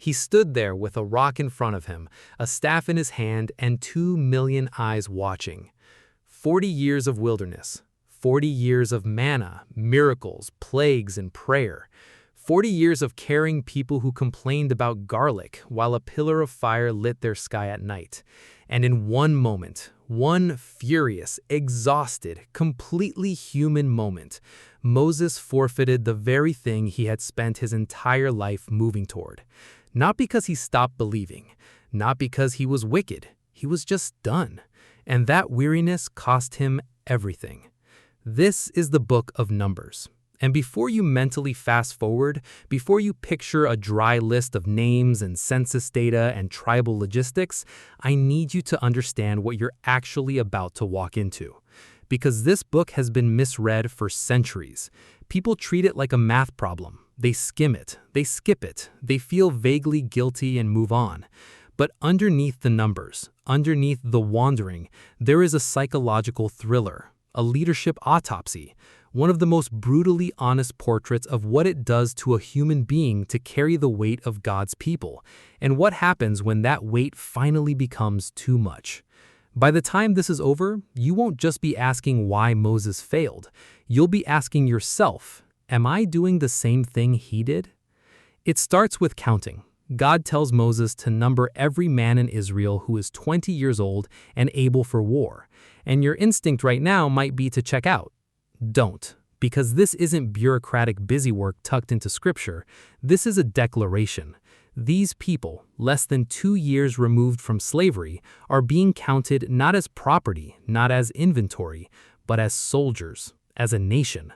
He stood there with a rock in front of him, a staff in his hand, and 2 million eyes watching. 40 years of wilderness, 40 years of manna, miracles, plagues, and prayer. 40 years of carrying people who complained about garlic while a pillar of fire lit their sky at night. And in one moment, one furious, exhausted, completely human moment, Moses forfeited the very thing he had spent his entire life moving toward. Not because he stopped believing, not because he was wicked, he was just done. And that weariness cost him everything. This is the book of Numbers. And before you mentally fast forward, before you picture a dry list of names and census data and tribal logistics, I need you to understand what you're actually about to walk into. Because this book has been misread for centuries. People treat it like a math problem. They skim it, they skip it, they feel vaguely guilty and move on. But underneath the numbers, underneath the wandering, there is a psychological thriller, a leadership autopsy, one of the most brutally honest portraits of what it does to a human being to carry the weight of God's people, and what happens when that weight finally becomes too much. By the time this is over, you won't just be asking why Moses failed. You'll be asking yourself, am I doing the same thing he did? It starts with counting. God tells Moses to number every man in Israel who is 20 years old and able for war. And your instinct right now might be to check out. Don't, because this isn't bureaucratic busywork tucked into scripture. This is a declaration. These people, less than 2 years removed from slavery, are being counted not as property, not as inventory, but as soldiers, as a nation.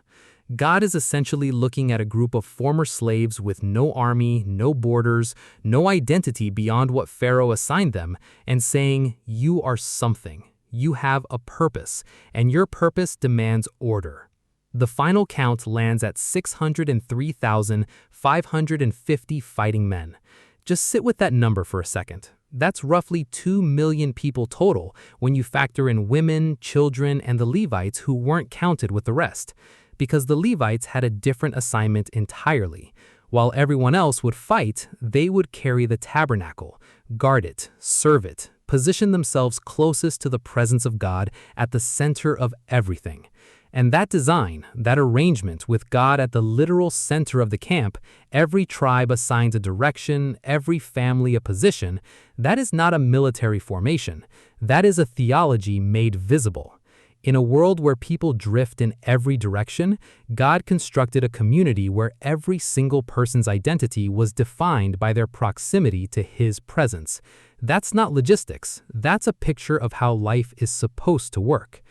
God is essentially looking at a group of former slaves with no army, no borders, no identity beyond what Pharaoh assigned them, and saying, you are something. You have a purpose, and your purpose demands order. The final count lands at 603,550 fighting men. Just sit with that number for a second. That's roughly 2 million people total when you factor in women, children, and the Levites who weren't counted with the rest, because the Levites had a different assignment entirely. While everyone else would fight, they would carry the tabernacle, guard it, serve it, position themselves closest to the presence of God at the center of everything. And that design, that arrangement with God at the literal center of the camp, every tribe assigned a direction, every family a position, that is not a military formation. That is a theology made visible. In a world where people drift in every direction, God constructed a community where every single person's identity was defined by their proximity to His presence. That's not logistics. That's a picture of how life is supposed to work.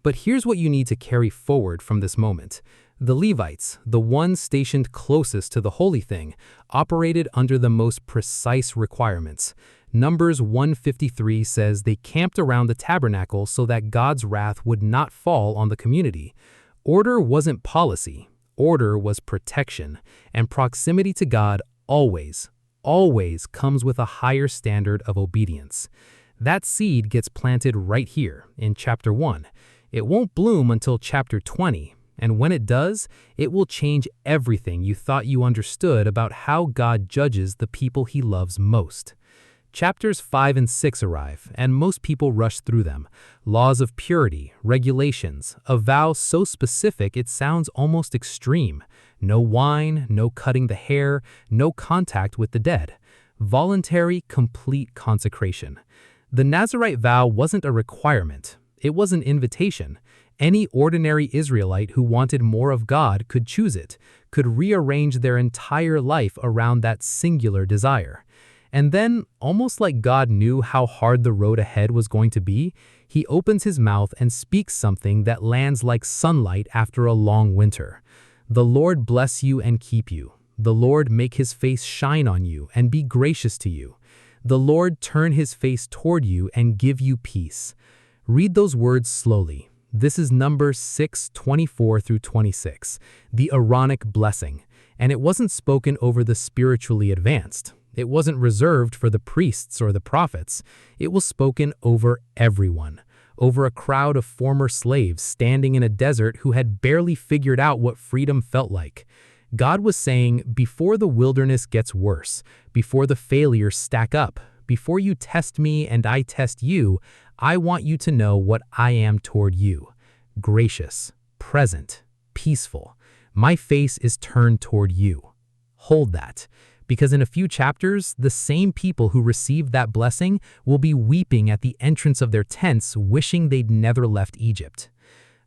But here's what you need to carry forward from this moment. The Levites, the ones stationed closest to the holy thing, operated under the most precise requirements. Numbers 153 says they camped around the tabernacle so that God's wrath would not fall on the community. Order wasn't policy. Order was protection. And proximity to God always comes with a higher standard of obedience. That seed gets planted right here in chapter 1. It won't bloom until chapter 20, and when it does, it will change everything you thought you understood about how God judges the people He loves most. Chapters 5 and 6 arrive, and most people rush through them. Laws of purity, regulations, a vow so specific it sounds almost extreme. No wine, no cutting the hair, no contact with the dead. Voluntary, complete consecration. The Nazirite vow wasn't a requirement. It was an invitation. Any ordinary Israelite who wanted more of God could choose it, could rearrange their entire life around that singular desire. And then, almost like God knew how hard the road ahead was going to be, He opens His mouth and speaks something that lands like sunlight after a long winter. The Lord bless you and keep you. The Lord make His face shine on you and be gracious to you. The Lord turn His face toward you and give you peace. Read those words slowly. This is Numbers 6:24-26, the Aaronic Blessing, and it wasn't spoken over the spiritually advanced. It wasn't reserved for the priests or the prophets. It was spoken over everyone, over a crowd of former slaves standing in a desert who had barely figured out what freedom felt like. God was saying, before the wilderness gets worse, before the failures stack up, before you test me and I test you, I want you to know what I am toward you. Gracious, present, peaceful. My face is turned toward you. Hold that, because in a few chapters, the same people who received that blessing will be weeping at the entrance of their tents, wishing they'd never left Egypt.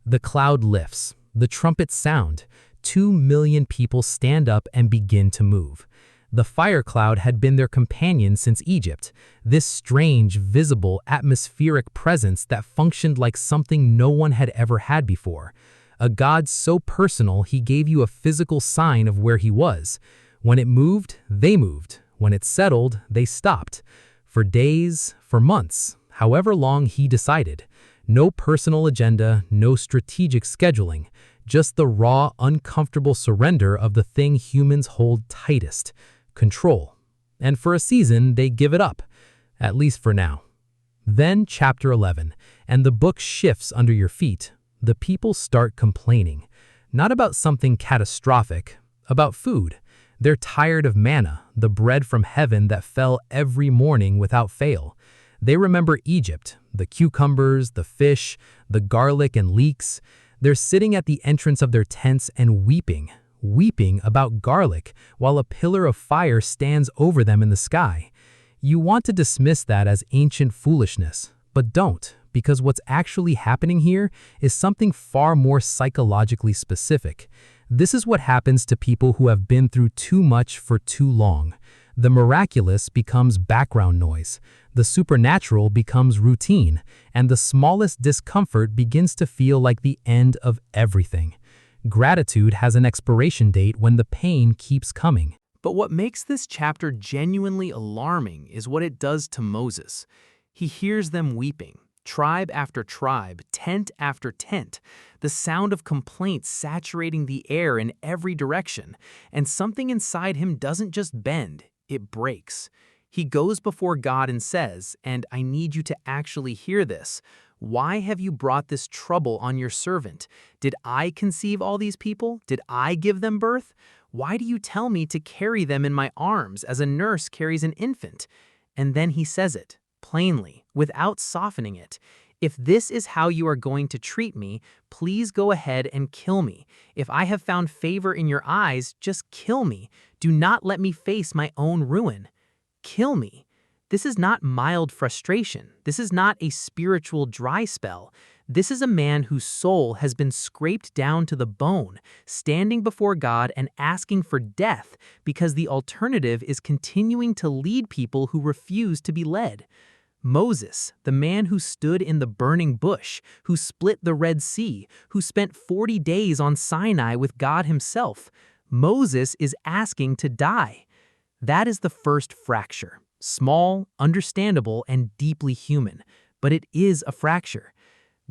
The cloud lifts, the trumpets sound, 2 million people stand up and begin to move. The fire cloud had been their companion since Egypt, this strange, visible, atmospheric presence that functioned like something no one had ever had before. A God so personal he gave you a physical sign of where he was. When it moved, they moved. When it settled, they stopped. For days, for months, however long he decided. No personal agenda, no strategic scheduling. Just the raw, uncomfortable surrender of the thing humans hold tightest, control. And for a season, they give it up, at least for now. Then chapter 11, and the book shifts under your feet. The people start complaining, not about something catastrophic, about food. They're tired of manna, the bread from heaven that fell every morning without fail. They remember Egypt, the cucumbers, the fish, the garlic and leeks. They're sitting at the entrance of their tents and weeping about garlic while a pillar of fire stands over them in the sky. You want to dismiss that as ancient foolishness, but don't, because what's actually happening here is something far more psychologically specific. This is what happens to people who have been through too much for too long. The miraculous becomes background noise, the supernatural becomes routine, and the smallest discomfort begins to feel like the end of everything. Gratitude has an expiration date when the pain keeps coming. But what makes this chapter genuinely alarming is what it does to Moses. He hears them weeping, tribe after tribe, tent after tent, the sound of complaints saturating the air in every direction, and something inside him doesn't just bend, it breaks. He goes before God and says, and I need you to actually hear this, why have you brought this trouble on your servant? Did I conceive all these people? Did I give them birth? Why do you tell me to carry them in my arms as a nurse carries an infant? And then he says it, plainly, without softening it. If this is how you are going to treat me, please go ahead and kill me. If I have found favor in your eyes, just kill me. Do not let me face my own ruin. Kill me. This is not mild frustration. This is not a spiritual dry spell. This is a man whose soul has been scraped down to the bone, standing before God and asking for death because the alternative is continuing to lead people who refuse to be led. Moses, the man who stood in the burning bush, who split the Red Sea, who spent 40 days on Sinai with God himself. Moses is asking to die. That is the first fracture. Small, understandable, and deeply human. But it is a fracture.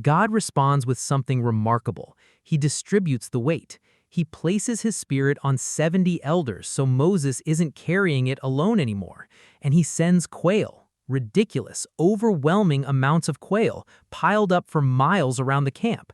God responds with something remarkable. He distributes the weight. He places his spirit on 70 elders so Moses isn't carrying it alone anymore. And he sends quail. Ridiculous, overwhelming amounts of quail piled up for miles around the camp.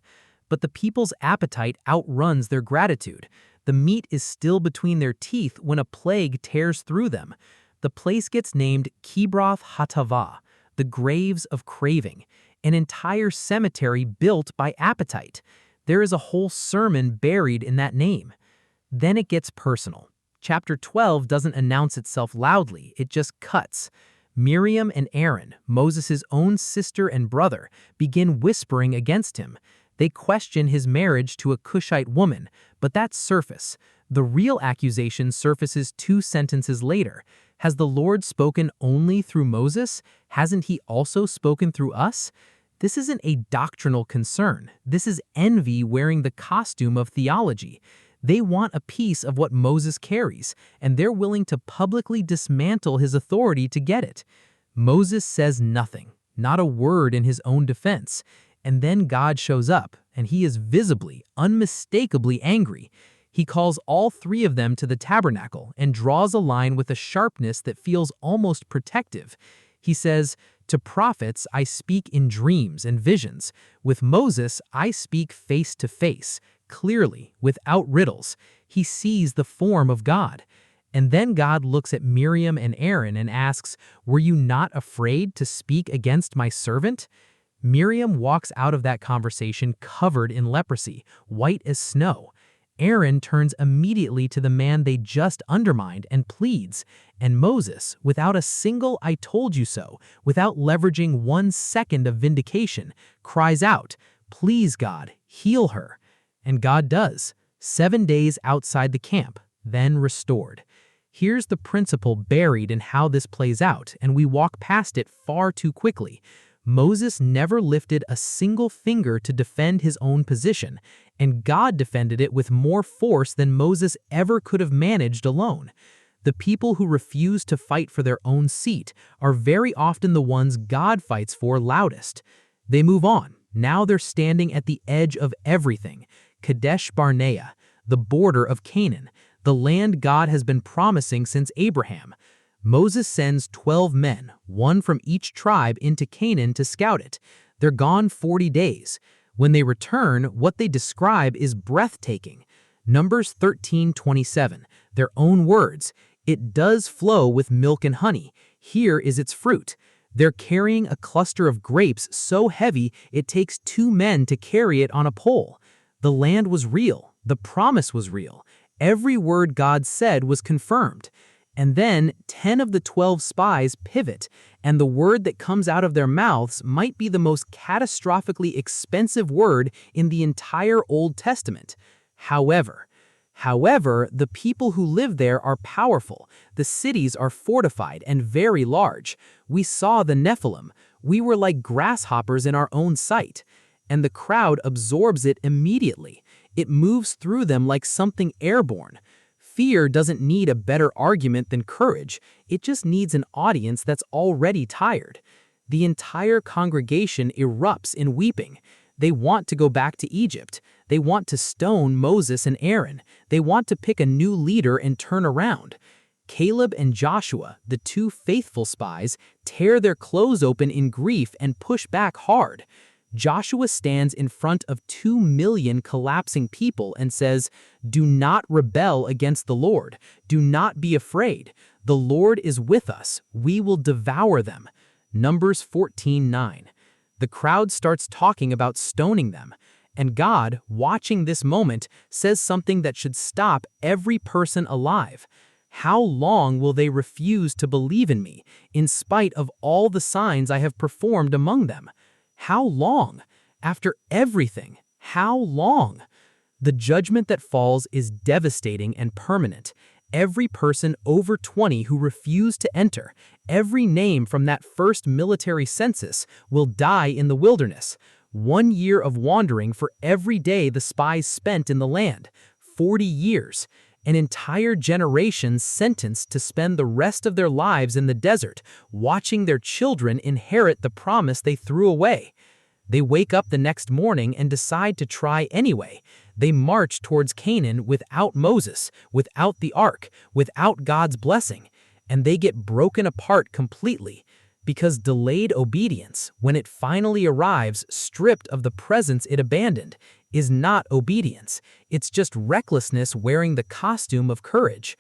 But the people's appetite outruns their gratitude. The meat is still between their teeth when a plague tears through them. The place gets named Kibroth Hatava, the graves of craving, an entire cemetery built by appetite. There is a whole sermon buried in that name. Then it gets personal. Chapter 12 doesn't announce itself loudly, it just cuts. Miriam and Aaron, Moses' own sister and brother, begin whispering against him. They question his marriage to a Cushite woman, but that's surface. The real accusation surfaces 2 sentences later. Has the Lord spoken only through Moses? Hasn't he also spoken through us? This isn't a doctrinal concern. This is envy wearing the costume of theology. They want a piece of what Moses carries, and they're willing to publicly dismantle his authority to get it. Moses says nothing, not a word in his own defense. And then God shows up, and he is visibly, unmistakably angry. He calls all 3 of them to the tabernacle and draws a line with a sharpness that feels almost protective. He says, "To prophets I speak in dreams and visions. With Moses I speak face to face, clearly, without riddles." he sees the form of God. And then God looks at Miriam and Aaron and asks, "Were you not afraid to speak against my servant?" Miriam walks out of that conversation covered in leprosy, white as snow. Aaron turns immediately to the man they just undermined and pleads, and Moses, without a single "I told you so," without leveraging 1 second of vindication, cries out, "Please God, heal her." And God does, 7 days outside the camp, then restored. Here's the principle buried in how this plays out, and we walk past it far too quickly. Moses never lifted a single finger to defend his own position, and God defended it with more force than Moses ever could have managed alone. The people who refuse to fight for their own seat are very often the ones God fights for loudest. They move on. Now they're standing at the edge of everything. Kadesh Barnea, the border of Canaan, the land God has been promising since Abraham. Moses sends 12 men, one from each tribe, into Canaan to scout it. They're gone 40 days. When they return, what they describe is breathtaking. Numbers 13:27, their own words, "It does flow with milk and honey. Here is its fruit." They're carrying a cluster of grapes so heavy it takes 2 men to carry it on a pole. The land was real. The promise was real. Every word God said was confirmed. And then 10 of the 12 spies pivot, and the word that comes out of their mouths might be the most catastrophically expensive word in the entire Old Testament. However, the people who live there are powerful. The cities are fortified and very large. We saw the Nephilim. We were like grasshoppers in our own sight. And the crowd absorbs it immediately. It moves through them like something airborne. Fear doesn't need a better argument than courage. It just needs an audience that's already tired. The entire congregation erupts in weeping. They want to go back to Egypt. They want to stone Moses and Aaron. They want to pick a new leader and turn around. Caleb and Joshua, the 2 faithful spies, tear their clothes open in grief and push back hard. Joshua stands in front of 2 million collapsing people and says, "Do not rebel against the Lord. Do not be afraid. The Lord is with us. We will devour them." Numbers 14:9. The crowd starts talking about stoning them. And God, watching this moment, says something that should stop every person alive. "How long will they refuse to believe in me, in spite of all the signs I have performed among them? How long? After everything, how long?" The judgment that falls is devastating and permanent. Every person over 20 who refused to enter, every name from that first military census, will die in the wilderness. 1 year of wandering for every day the spies spent in the land. 40 years. An entire generation sentenced to spend the rest of their lives in the desert, watching their children inherit the promise they threw away. They wake up the next morning and decide to try anyway. They march towards Canaan without Moses, without the ark, without God's blessing, and they get broken apart completely. Because delayed obedience, when it finally arrives stripped of the presence it abandoned, is not obedience. It's just recklessness wearing the costume of courage.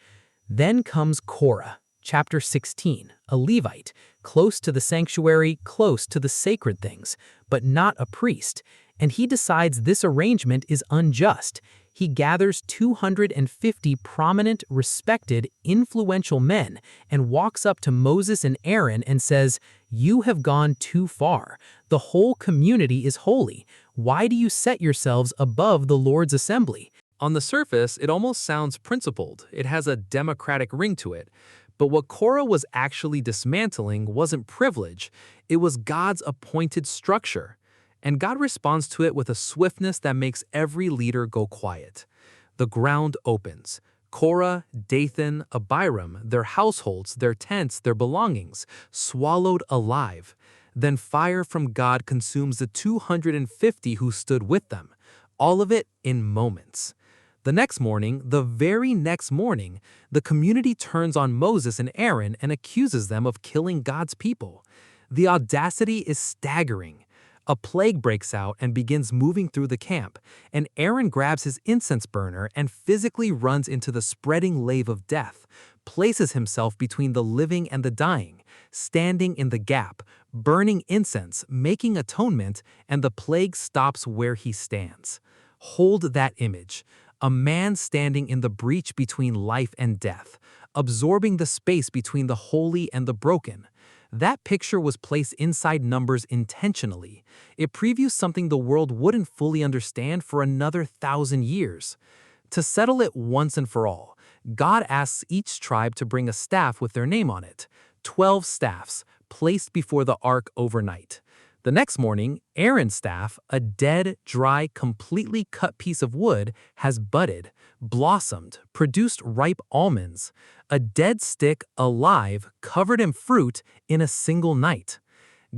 Then comes Korah, chapter 16, a Levite, close to the sanctuary, close to the sacred things, but not a priest. And he decides this arrangement is unjust. He gathers 250 prominent, respected, influential men and walks up to Moses and Aaron and says, "You have gone too far. The whole community is holy. Why do you set yourselves above the Lord's assembly?" On the surface, it almost sounds principled. It has a democratic ring to it. But what Korah was actually dismantling wasn't privilege. It was God's appointed structure. And God responds to it with a swiftness that makes every leader go quiet. The ground opens. Korah, Dathan, Abiram, their households, their tents, their belongings, swallowed alive. Then fire from God consumes the 250 who stood with them. All of it in moments. The next morning, the very next morning, the community turns on Moses and Aaron and accuses them of killing God's people. The audacity is staggering. A plague breaks out and begins moving through the camp, and Aaron grabs his incense burner and physically runs into the spreading lave of death, places himself between the living and the dying, standing in the gap, burning incense, making atonement, and the plague stops where he stands. Hold that image. A man standing in the breach between life and death, absorbing the space between the holy and the broken. That picture was placed inside Numbers intentionally. It previews something the world wouldn't fully understand for another 1,000 years. To settle it once and for all, God asks each tribe to bring a staff with their name on it, 12 staffs, placed before the ark overnight. The next morning, Aaron's staff, a dead, dry, completely cut piece of wood, has budded, blossomed, produced ripe almonds. A dead stick, alive, covered in fruit in a single night.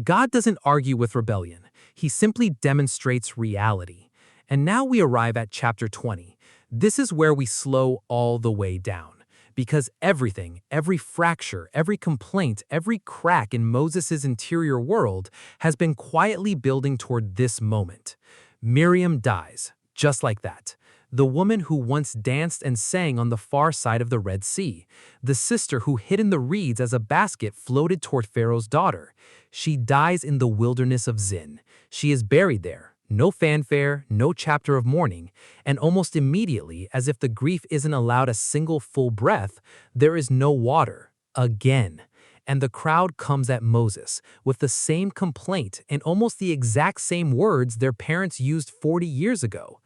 God doesn't argue with rebellion. He simply demonstrates reality. And now we arrive at chapter 20. This is where we slow all the way down. Because everything, every fracture, every complaint, every crack in Moses' interior world has been quietly building toward this moment. Miriam dies, just like that. The woman who once danced and sang on the far side of the Red Sea. The sister who hid in the reeds as a basket floated toward Pharaoh's daughter. She dies in the wilderness of Zin. She is buried there. No fanfare, no chapter of mourning, and almost immediately, as if the grief isn't allowed a single full breath, there is no water, again. And the crowd comes at Moses with the same complaint and almost the exact same words their parents used 40 years ago.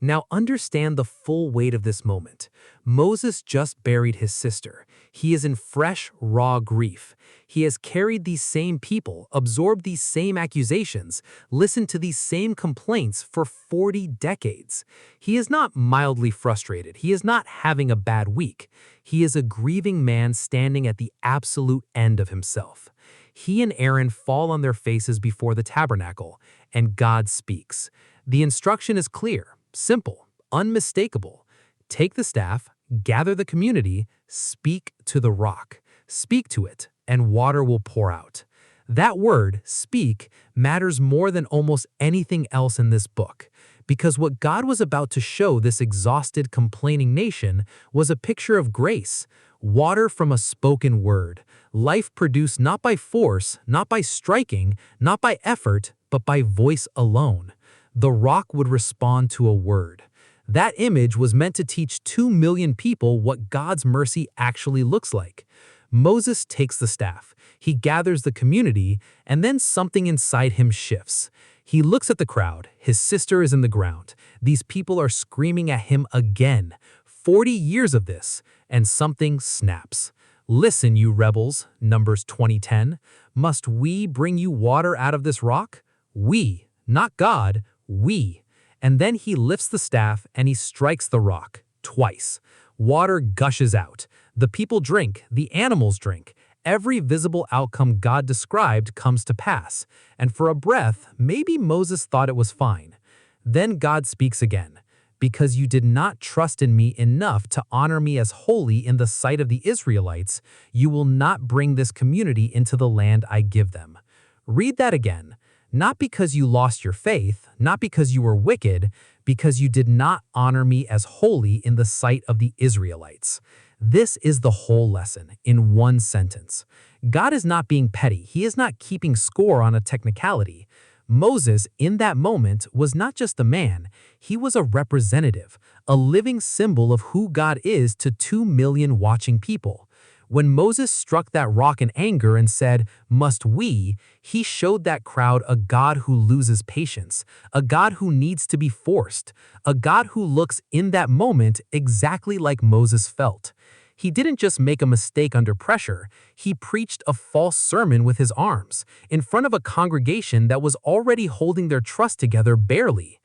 Now understand the full weight of this moment. Moses just buried his sister. He is in fresh, raw grief. He has carried these same people, absorbed these same accusations, listened to these same complaints for 40 decades. He is not mildly frustrated. He is not having a bad week. He is a grieving man standing at the absolute end of himself. He and Aaron fall on their faces before the tabernacle, and God speaks. The instruction is clear. Simple, unmistakable. Take the staff, gather the community, speak to the rock. Speak to it, and water will pour out. That word, speak, matters more than almost anything else in this book, because what God was about to show this exhausted, complaining nation was a picture of grace, water from a spoken word, life produced not by force, not by striking, not by effort, but by voice alone. The rock would respond to a word. That image was meant to teach 2 million people what God's mercy actually looks like. Moses takes the staff. He gathers the community, and then something inside him shifts. He looks at the crowd. His sister is in the ground. These people are screaming at him again. 40 years of this, and something snaps. Listen, you rebels, Numbers 20:10. Must we bring you water out of this rock? We, not God. We. And then he lifts the staff and he strikes the rock, twice. Water gushes out. The people drink, the animals drink. Every visible outcome God described comes to pass. And for a breath, maybe Moses thought it was fine. Then God speaks again. Because you did not trust in me enough to honor me as holy in the sight of the Israelites, you will not bring this community into the land I give them. Read that again. Not because you lost your faith, not because you were wicked, because you did not honor me as holy in the sight of the Israelites. This is the whole lesson in one sentence. God is not being petty. He is not keeping score on a technicality. Moses, in that moment, was not just a man. He was a representative, a living symbol of who God is to 2 million watching people. When Moses struck that rock in anger and said, "Must we?" he showed that crowd a God who loses patience, a God who needs to be forced, a God who looks in that moment exactly like Moses felt. He didn't just make a mistake under pressure, he preached a false sermon with his arms, in front of a congregation that was already holding their trust together barely.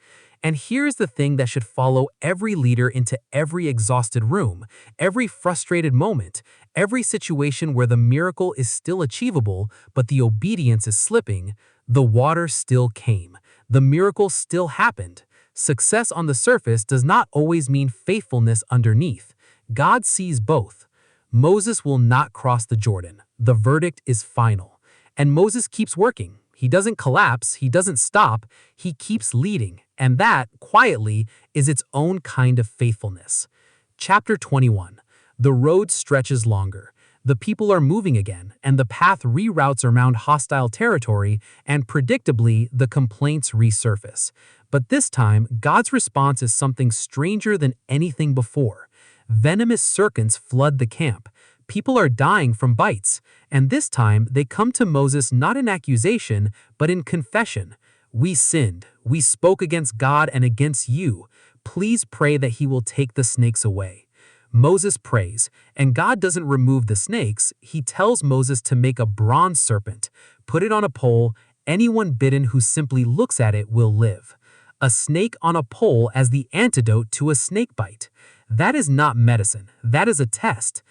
And here's the thing that should follow every leader into every exhausted room, every frustrated moment, every situation where the miracle is still achievable, but the obedience is slipping. The water still came. The miracle still happened. Success on the surface does not always mean faithfulness underneath. God sees both. Moses will not cross the Jordan. The verdict is final. And Moses keeps working. He doesn't collapse, he doesn't stop, he keeps leading, and that, quietly, is its own kind of faithfulness. Chapter 21. The road stretches longer. The people are moving again, and the path reroutes around hostile territory, and predictably, the complaints resurface. But this time, God's response is something stranger than anything before. Venomous serpents flood the camp. People are dying from bites, and this time they come to Moses not in accusation, but in confession. We sinned. We spoke against God and against you. Please pray that he will take the snakes away. Moses prays, and God doesn't remove the snakes. He tells Moses to make a bronze serpent, put it on a pole. Anyone bitten who simply looks at it will live. A snake on a pole as the antidote to a snake bite. That is not medicine. That is a test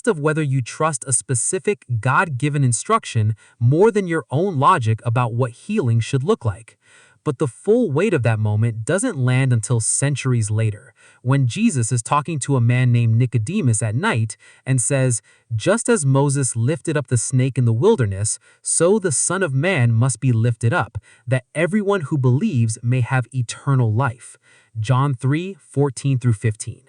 of whether you trust a specific God-given instruction more than your own logic about what healing should look like. But the full weight of that moment doesn't land until centuries later, when Jesus is talking to a man named Nicodemus at night and says, "Just as Moses lifted up the snake in the wilderness, so the Son of Man must be lifted up, that everyone who believes may have eternal life." John 3:14-15.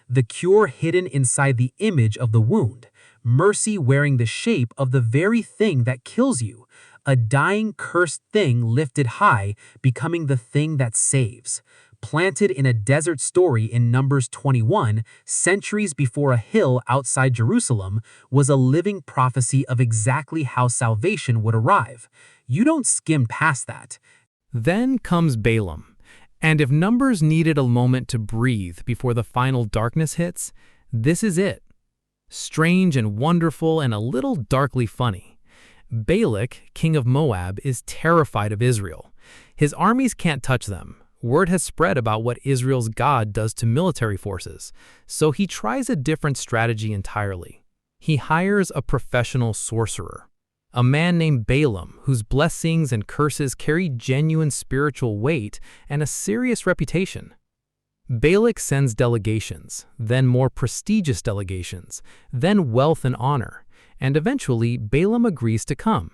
The cure hidden inside the image of the wound, mercy wearing the shape of the very thing that kills you, a dying, cursed thing lifted high, becoming the thing that saves. Planted in a desert story in Numbers 21, centuries before a hill outside Jerusalem, was a living prophecy of exactly how salvation would arrive. You don't skim past that. Then comes Balaam. And if Numbers needed a moment to breathe before the final darkness hits, this is it. Strange and wonderful and a little darkly funny. Balak, king of Moab, is terrified of Israel. His armies can't touch them. Word has spread about what Israel's God does to military forces, so he tries a different strategy entirely. He hires a professional sorcerer, a man named Balaam, whose blessings and curses carry genuine spiritual weight and a serious reputation. Balak sends delegations, then more prestigious delegations, then wealth and honor. And eventually, Balaam agrees to come.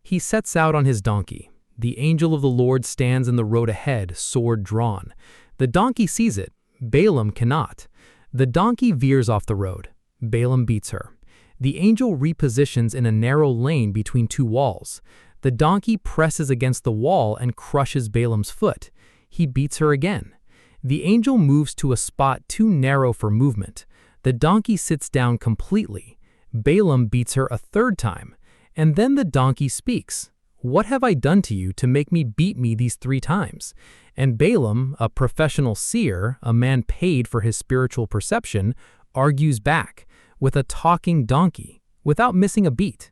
He sets out on his donkey. The angel of the Lord stands in the road ahead, sword drawn. The donkey sees it. Balaam cannot. The donkey veers off the road. Balaam beats her. The angel repositions in a narrow lane between two walls. The donkey presses against the wall and crushes Balaam's foot. He beats her again. The angel moves to a spot too narrow for movement. The donkey sits down completely. Balaam beats her a third time, and then the donkey speaks. "What have I done to you to make me beat me these 3 times?" And Balaam, a professional seer, a man paid for his spiritual perception, argues back with a talking donkey, without missing a beat.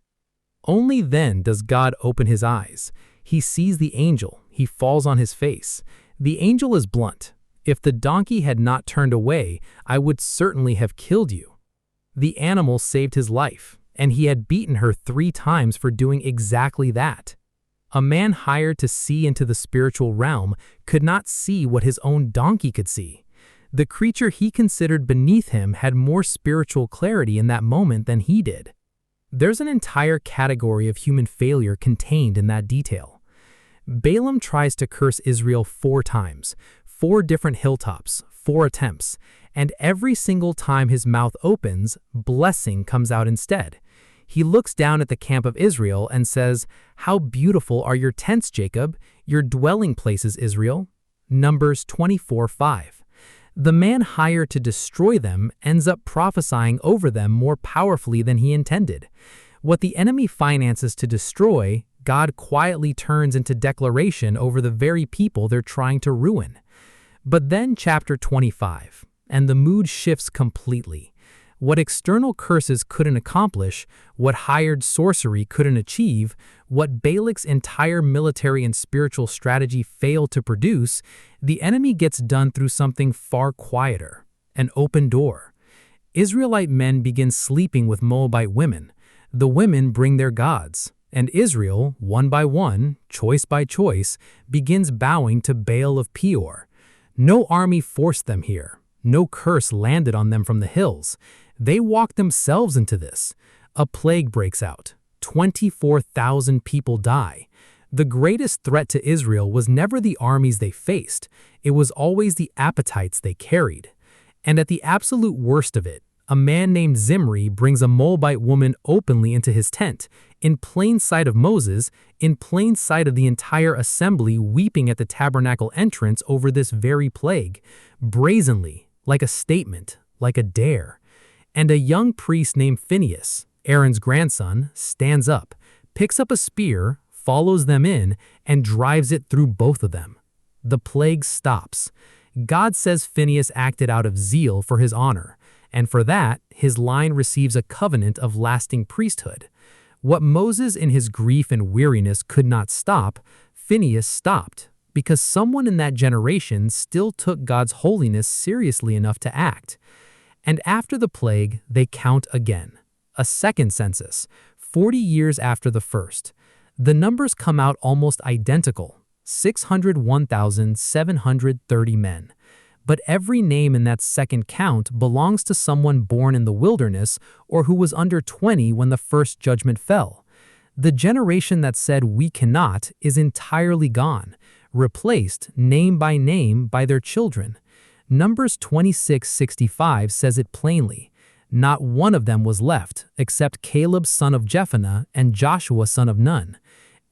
Only then does God open his eyes. He sees the angel. He falls on his face. The angel is blunt. "If the donkey had not turned away, I would certainly have killed you." The animal saved his life, and he had beaten her 3 times for doing exactly that. A man hired to see into the spiritual realm could not see what his own donkey could see. The creature he considered beneath him had more spiritual clarity in that moment than he did. There's an entire category of human failure contained in that detail. Balaam tries to curse Israel 4 times, 4 different hilltops, 4 attempts, and every single time his mouth opens, blessing comes out instead. He looks down at the camp of Israel and says, "How beautiful are your tents, Jacob, your dwelling places, Israel." Numbers 24:5. The man hired to destroy them ends up prophesying over them more powerfully than he intended. What the enemy finances to destroy, God quietly turns into declaration over the very people they're trying to ruin. But then chapter 25, and the mood shifts completely. What external curses couldn't accomplish, what hired sorcery couldn't achieve, what Balak's entire military and spiritual strategy failed to produce, the enemy gets done through something far quieter, an open door. Israelite men begin sleeping with Moabite women. The women bring their gods, and Israel, one by one, choice by choice, begins bowing to Baal of Peor. No army forced them here. No curse landed on them from the hills. They walked themselves into this. A plague breaks out. 24,000 people die. The greatest threat to Israel was never the armies they faced, it was always the appetites they carried. And at the absolute worst of it, a man named Zimri brings a Moabite woman openly into his tent, in plain sight of Moses, in plain sight of the entire assembly weeping at the tabernacle entrance over this very plague, brazenly, like a statement, like a dare. And a young priest named Phinehas, Aaron's grandson, stands up, picks up a spear, follows them in, and drives it through both of them. The plague stops. God says Phinehas acted out of zeal for his honor, and for that, his line receives a covenant of lasting priesthood. What Moses in his grief and weariness could not stop, Phinehas stopped, because someone in that generation still took God's holiness seriously enough to act. And after the plague, they count again. A second census, 40 years after the first. The numbers come out almost identical, 601,730 men. But every name in that second count belongs to someone born in the wilderness or who was under 20 when the first judgment fell. The generation that said we cannot is entirely gone, replaced name by their children. Numbers 26:65 says it plainly. Not one of them was left, except Caleb son of Jephunneh and Joshua son of Nun.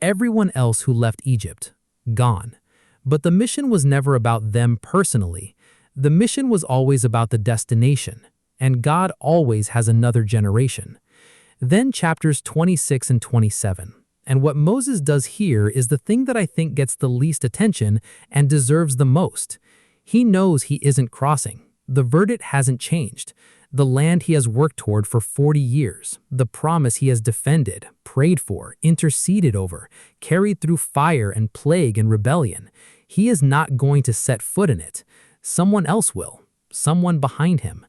Everyone else who left Egypt, gone. But the mission was never about them personally. The mission was always about the destination, and God always has another generation. Then chapters 26 and 27. And what Moses does here is the thing that I think gets the least attention and deserves the most. He knows he isn't crossing. The verdict hasn't changed. The land he has worked toward for 40 years, the promise he has defended, prayed for, interceded over, carried through fire and plague and rebellion. He is not going to set foot in it. Someone else will, someone behind him.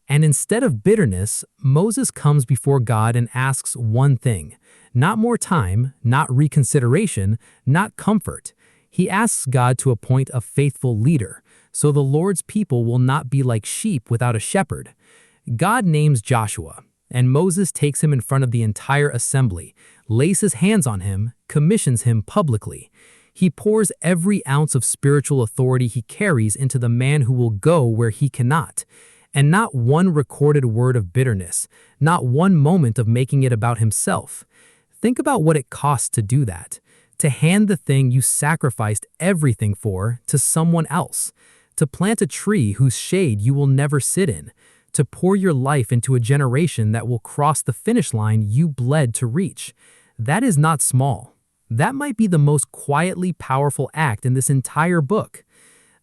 And instead of bitterness, Moses comes before God and asks one thing. Not more time, not reconsideration, not comfort. He asks God to appoint a faithful leader, so the Lord's people will not be like sheep without a shepherd. God names Joshua, and Moses takes him in front of the entire assembly, lays his hands on him, commissions him publicly. He pours every ounce of spiritual authority he carries into the man who will go where he cannot. And not one recorded word of bitterness, not one moment of making it about himself. Think about what it costs to do that, to hand the thing you sacrificed everything for to someone else, to plant a tree whose shade you will never sit in, to pour your life into a generation that will cross the finish line you bled to reach. That is not small. That might be the most quietly powerful act in this entire book.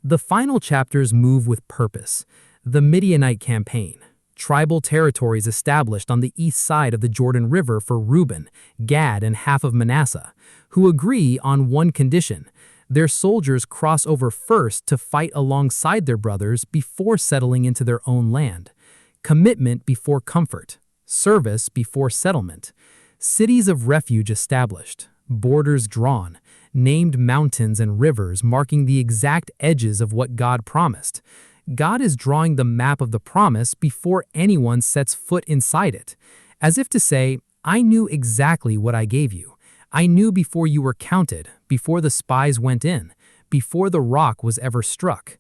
The final chapters move with purpose. The Midianite campaign, tribal territories established on the east side of the Jordan River for Reuben, Gad, and half of Manasseh, who agree on one condition. Their soldiers cross over first to fight alongside their brothers before settling into their own land. Commitment before comfort, service before settlement. Cities of refuge established, borders drawn, named mountains and rivers marking the exact edges of what God promised. God is drawing the map of the promise before anyone sets foot inside it, as if to say, I knew exactly what I gave you. I knew before you were counted, before the spies went in, before the rock was ever struck.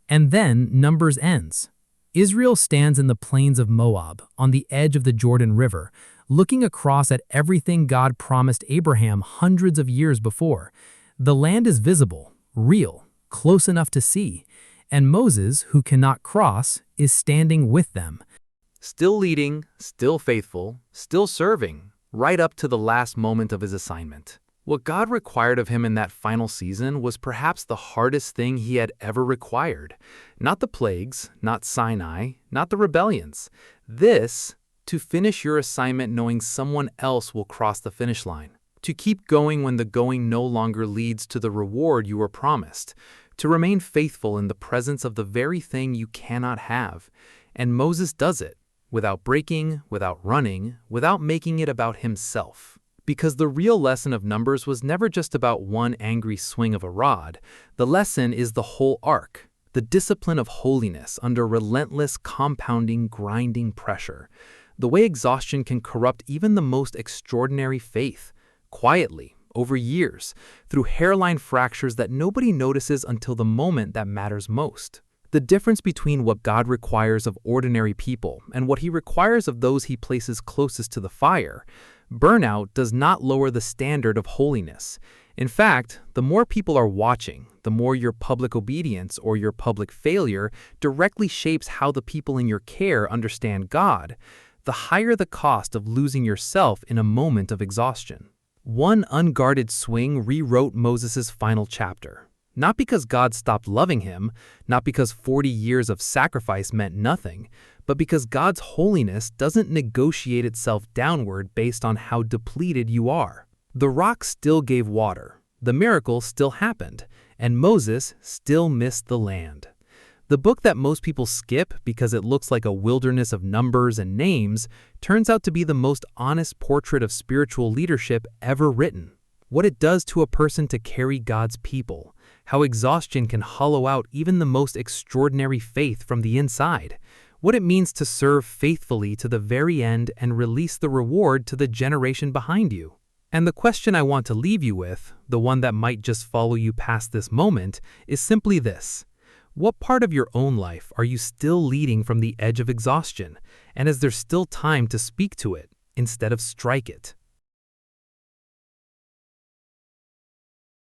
And then Numbers ends. Israel stands in the plains of Moab, on the edge of the Jordan River, looking across at everything God promised Abraham hundreds of years before. The land is visible, real, close enough to see, and Moses, who cannot cross, is standing with them. Still leading, still faithful, still serving, right up to the last moment of his assignment. What God required of him in that final season was perhaps the hardest thing he had ever required. Not the plagues, not Sinai, not the rebellions. This, to finish your assignment knowing someone else will cross the finish line. To keep going when the going no longer leads to the reward you were promised. To remain faithful in the presence of the very thing you cannot have. And Moses does it, without breaking, without running, without making it about himself. Because the real lesson of Numbers was never just about one angry swing of a rod. The lesson is the whole arc, the discipline of holiness under relentless, compounding, grinding pressure. The way exhaustion can corrupt even the most extraordinary faith, quietly, over years, through hairline fractures that nobody notices until the moment that matters most. The difference between what God requires of ordinary people and what He requires of those He places closest to the fire. Burnout does not lower the standard of holiness. In fact, the more people are watching, the more your public obedience or your public failure directly shapes how the people in your care understand God, the higher the cost of losing yourself in a moment of exhaustion. One unguarded swing rewrote Moses' final chapter. Not because God stopped loving him, not because 40 years of sacrifice meant nothing, but because God's holiness doesn't negotiate itself downward based on how depleted you are. The rock still gave water, the miracle still happened, and Moses still missed the land. The book that most people skip because it looks like a wilderness of numbers and names turns out to be the most honest portrait of spiritual leadership ever written. What it does to a person to carry God's people, how exhaustion can hollow out even the most extraordinary faith from the inside, what it means to serve faithfully to the very end and release the reward to the generation behind you. And the question I want to leave you with, the one that might just follow you past this moment, is simply this. What part of your own life are you still leading from the edge of exhaustion, and is there still time to speak to it instead of strike it?